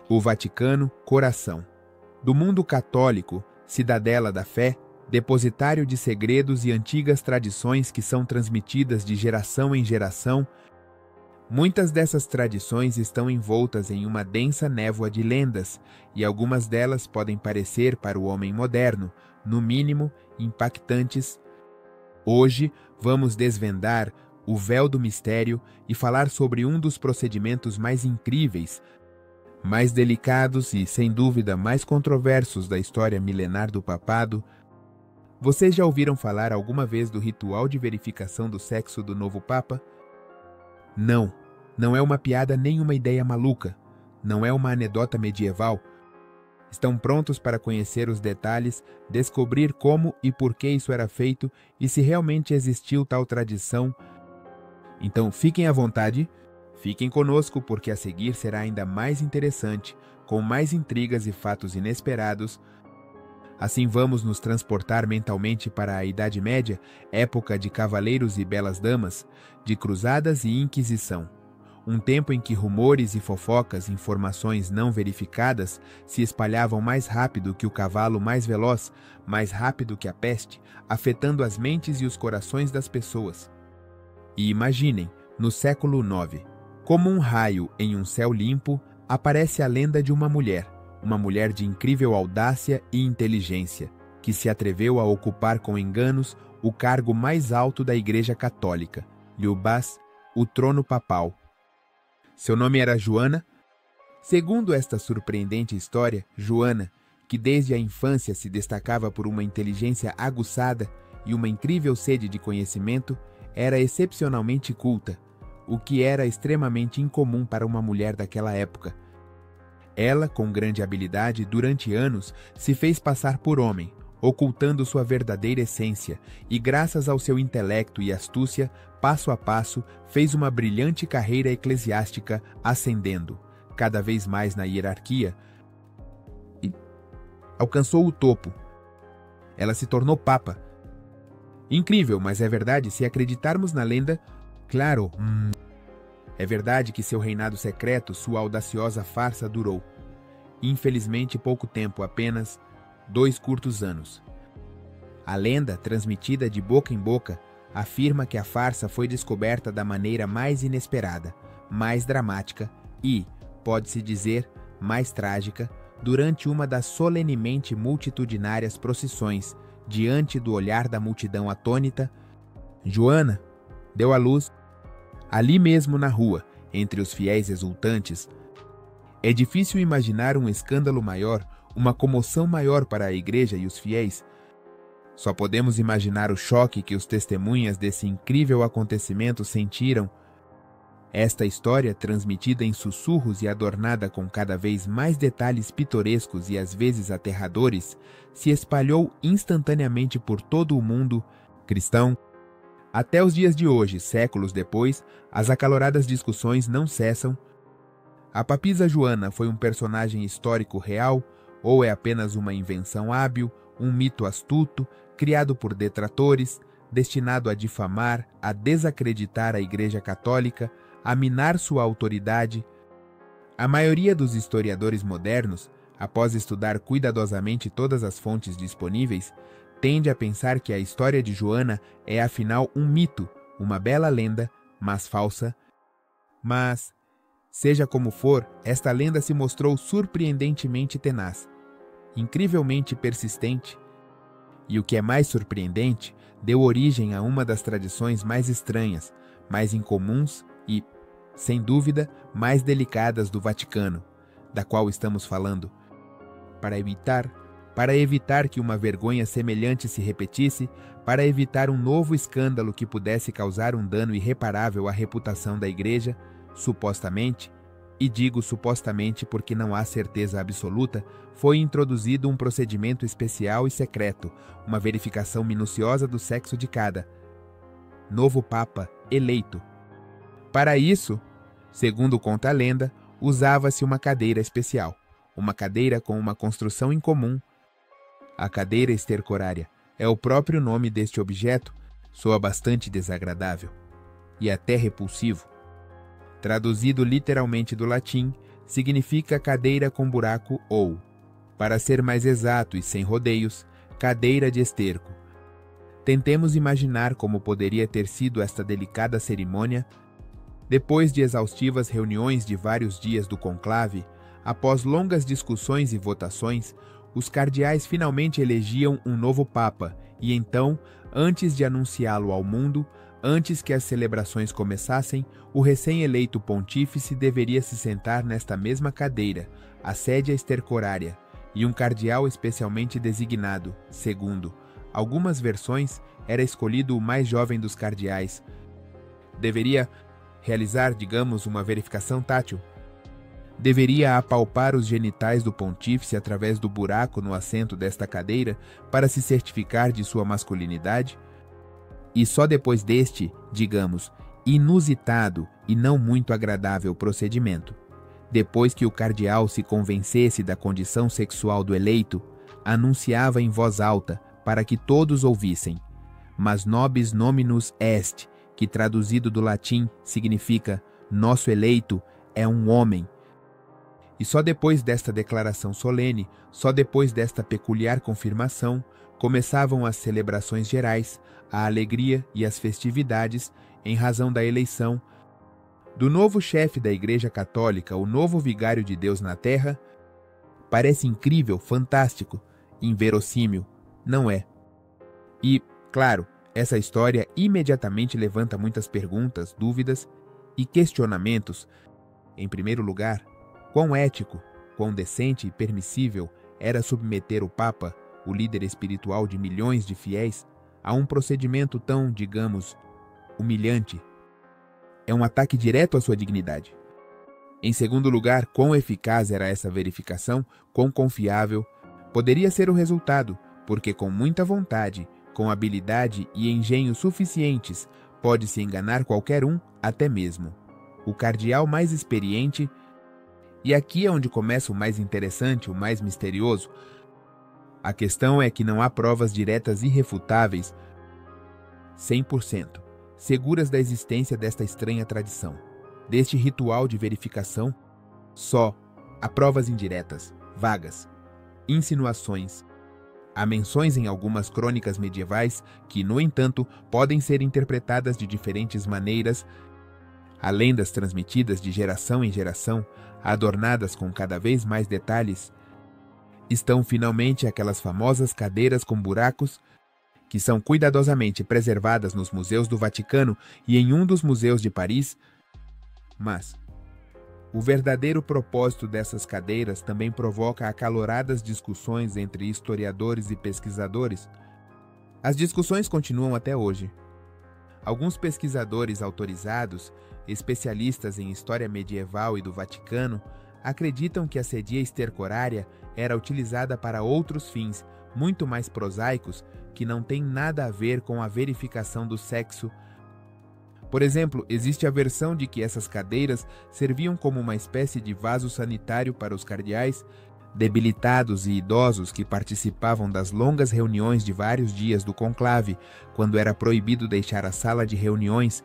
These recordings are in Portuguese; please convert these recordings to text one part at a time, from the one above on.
O Vaticano, coração. Do mundo católico, cidadela da fé, depositário de segredos e antigas tradições que são transmitidas de geração em geração, muitas dessas tradições estão envoltas em uma densa névoa de lendas, e algumas delas podem parecer, para o homem moderno, no mínimo, impactantes. Hoje, vamos desvendar o véu do mistério e falar sobre um dos procedimentos mais incríveis, mais delicados e, sem dúvida, mais controversos da história milenar do papado. Vocês já ouviram falar alguma vez do ritual de verificação do sexo do novo Papa? Não é uma piada nem uma ideia maluca. Não é uma anedota medieval. Estão prontos para conhecer os detalhes, descobrir como e por que isso era feito e se realmente existiu tal tradição. Então fiquem à vontade, fiquem conosco porque a seguir será ainda mais interessante, com mais intrigas e fatos inesperados. Assim vamos nos transportar mentalmente para a Idade Média, época de cavaleiros e belas damas, de cruzadas e inquisição. Um tempo em que rumores e fofocas, informações não verificadas, se espalhavam mais rápido que o cavalo mais veloz, mais rápido que a peste, afetando as mentes e os corações das pessoas. E imaginem, no século IX, como um raio em um céu limpo, aparece a lenda de uma mulher de incrível audácia e inteligência, que se atreveu a ocupar com enganos o cargo mais alto da Igreja Católica, Liubás, o trono papal. Seu nome era Joana? Segundo esta surpreendente história, Joana, que desde a infância se destacava por uma inteligência aguçada e uma incrível sede de conhecimento, era excepcionalmente culta, o que era extremamente incomum para uma mulher daquela época. Ela, com grande habilidade, durante anos, se fez passar por homem, ocultando sua verdadeira essência, e graças ao seu intelecto e astúcia, passo a passo, fez uma brilhante carreira eclesiástica, ascendendo, cada vez mais na hierarquia, e alcançou o topo. Ela se tornou papa. Incrível, mas é verdade se acreditarmos na lenda. Claro, é verdade que seu reinado secreto, sua audaciosa farsa durou. Infelizmente pouco tempo, apenas 2 curtos anos. A lenda, transmitida de boca em boca, afirma que a farsa foi descoberta da maneira mais inesperada, mais dramática e, pode-se dizer, mais trágica, durante uma das solenemente multitudinárias procissões, diante do olhar da multidão atônita. Joana deu à luz ali mesmo na rua, entre os fiéis exultantes. É difícil imaginar um escândalo maior, uma comoção maior para a igreja e os fiéis. Só podemos imaginar o choque que os testemunhas desse incrível acontecimento sentiram. Esta história, transmitida em sussurros e adornada com cada vez mais detalhes pitorescos e às vezes aterradores, se espalhou instantaneamente por todo o mundo cristão. Até os dias de hoje, séculos depois, as acaloradas discussões não cessam. A papisa Joana foi um personagem histórico real, ou é apenas uma invenção hábil, um mito astuto, criado por detratores, destinado a difamar, a desacreditar a Igreja Católica, a minar sua autoridade? A maioria dos historiadores modernos, após estudar cuidadosamente todas as fontes disponíveis, tende a pensar que a história de Joana é afinal um mito, uma bela lenda, mas falsa. Mas, seja como for, esta lenda se mostrou surpreendentemente tenaz, incrivelmente persistente, e o que é mais surpreendente, deu origem a uma das tradições mais estranhas, mais incomuns e, sem dúvida, mais delicadas do Vaticano, da qual estamos falando. Para evitar que uma vergonha semelhante se repetisse, para evitar um novo escândalo que pudesse causar um dano irreparável à reputação da Igreja, supostamente, e digo supostamente porque não há certeza absoluta, foi introduzido um procedimento especial e secreto, uma verificação minuciosa do sexo de cada novo Papa eleito. Para isso, segundo conta a lenda, usava-se uma cadeira especial, uma cadeira com uma construção incomum. A cadeira estercorária é o próprio nome deste objeto, soa bastante desagradável e até repulsivo. Traduzido literalmente do latim, significa cadeira com buraco ou, para ser mais exato e sem rodeios, cadeira de esterco. Tentemos imaginar como poderia ter sido esta delicada cerimônia. Depois de exaustivas reuniões de vários dias do conclave, após longas discussões e votações, os cardeais finalmente elegiam um novo papa e então, antes de anunciá-lo ao mundo, antes que as celebrações começassem, o recém-eleito pontífice deveria se sentar nesta mesma cadeira, a sédia estercorária, e um cardeal especialmente designado, segundo algumas versões, era escolhido o mais jovem dos cardeais. Deveria realizar, digamos, uma verificação tátil. Deveria apalpar os genitais do pontífice através do buraco no assento desta cadeira para se certificar de sua masculinidade. E só depois deste, digamos, inusitado e não muito agradável procedimento, depois que o cardeal se convencesse da condição sexual do eleito, anunciava em voz alta para que todos ouvissem: Mas nobis nominus est, que traduzido do latim significa nosso eleito é um homem. E só depois desta declaração solene, só depois desta peculiar confirmação, começavam as celebrações gerais, a alegria e as festividades em razão da eleição do novo chefe da Igreja Católica, o novo vigário de Deus na Terra. Parece incrível, fantástico, inverossímil, não é? E, claro, essa história imediatamente levanta muitas perguntas, dúvidas e questionamentos. Em primeiro lugar, quão ético, quão decente e permissível era submeter o Papa, o líder espiritual de milhões de fiéis, a um procedimento tão, digamos, humilhante? É um ataque direto à sua dignidade. Em segundo lugar, quão eficaz era essa verificação, quão confiável poderia ser o resultado, porque com muita vontade, com habilidade e engenho suficientes, pode-se enganar qualquer um, até mesmo o cardeal mais experiente. E aqui é onde começa o mais interessante, o mais misterioso. A questão é que não há provas diretas irrefutáveis, 100%, seguras da existência desta estranha tradição, deste ritual de verificação. Só há provas indiretas, vagas, insinuações. Há menções em algumas crônicas medievais que, no entanto, podem ser interpretadas de diferentes maneiras. Há lendas transmitidas de geração em geração, adornadas com cada vez mais detalhes. Estão finalmente aquelas famosas cadeiras com buracos, que são cuidadosamente preservadas nos museus do Vaticano e em um dos museus de Paris. Mas o verdadeiro propósito dessas cadeiras também provoca acaloradas discussões entre historiadores e pesquisadores. As discussões continuam até hoje. Alguns pesquisadores autorizados, especialistas em história medieval e do Vaticano, acreditam que a sedia estercorária era utilizada para outros fins, muito mais prosaicos, que não têm nada a ver com a verificação do sexo. Por exemplo, existe a versão de que essas cadeiras serviam como uma espécie de vaso sanitário para os cardeais, debilitados e idosos que participavam das longas reuniões de vários dias do conclave, quando era proibido deixar a sala de reuniões.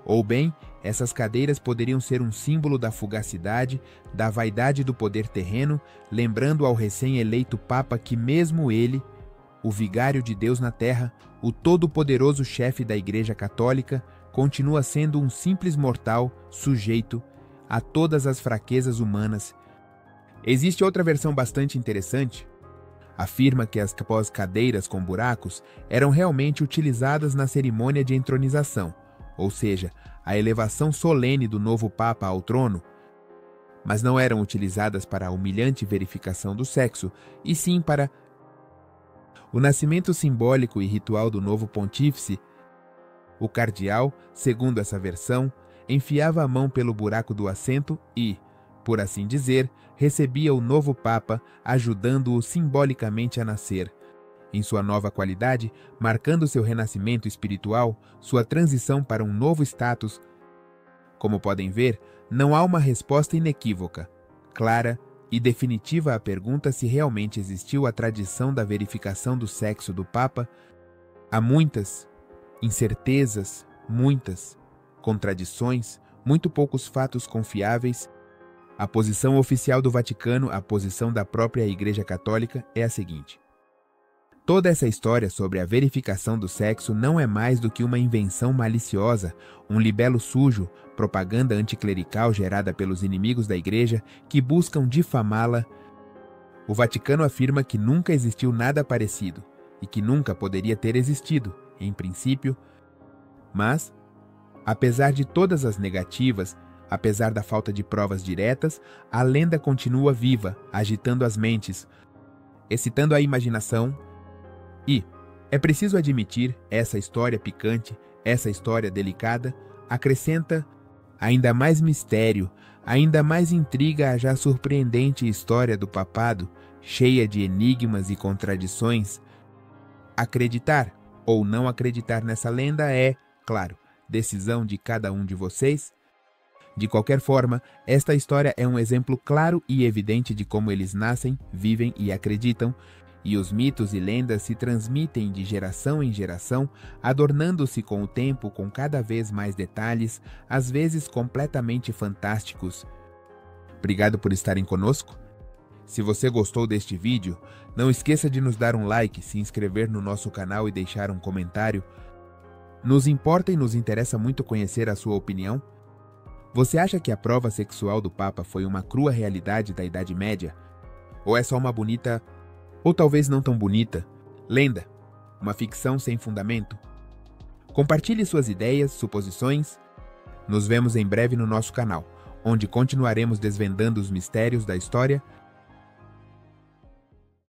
Ou bem, essas cadeiras poderiam ser um símbolo da fugacidade, da vaidade do poder terreno, lembrando ao recém-eleito Papa que mesmo ele, o vigário de Deus na terra, o todo-poderoso chefe da Igreja Católica, continua sendo um simples mortal sujeito a todas as fraquezas humanas. Existe outra versão bastante interessante. Afirma que as cadeiras com buracos eram realmente utilizadas na cerimônia de entronização, ou seja, a elevação solene do novo Papa ao trono, mas não eram utilizadas para a humilhante verificação do sexo, e sim para o nascimento simbólico e ritual do novo pontífice. O cardeal, segundo essa versão, enfiava a mão pelo buraco do assento e, por assim dizer, recebia o novo Papa, ajudando-o simbolicamente a nascer, em sua nova qualidade, marcando seu renascimento espiritual, sua transição para um novo status. Como podem ver, não há uma resposta inequívoca, clara e definitiva à pergunta se realmente existiu a tradição da verificação do sexo do Papa. Há muitas incertezas, muitas contradições, muito poucos fatos confiáveis. A posição oficial do Vaticano, a posição da própria Igreja Católica, é a seguinte: toda essa história sobre a verificação do sexo não é mais do que uma invenção maliciosa, um libelo sujo, propaganda anticlerical gerada pelos inimigos da Igreja que buscam difamá-la. O Vaticano afirma que nunca existiu nada parecido e que nunca poderia ter existido, em princípio, mas, apesar de todas as negativas, apesar da falta de provas diretas, a lenda continua viva, agitando as mentes, excitando a imaginação. E, é preciso admitir, essa história picante, essa história delicada, acrescenta ainda mais mistério, ainda mais intriga à já surpreendente história do papado, cheia de enigmas e contradições. Acreditar ou não acreditar nessa lenda é, claro, decisão de cada um de vocês. De qualquer forma, esta história é um exemplo claro e evidente de como eles nascem, vivem e acreditam, e os mitos e lendas se transmitem de geração em geração, adornando-se com o tempo com cada vez mais detalhes, às vezes completamente fantásticos. Obrigado por estarem conosco. Se você gostou deste vídeo, não esqueça de nos dar um like, se inscrever no nosso canal e deixar um comentário. Nos importa e nos interessa muito conhecer a sua opinião. Você acha que a prova sexual do Papa foi uma crua realidade da Idade Média? Ou é só uma bonita, ou talvez não tão bonita, lenda? Uma ficção sem fundamento? Compartilhe suas ideias, suposições. Nos vemos em breve no nosso canal, onde continuaremos desvendando os mistérios da história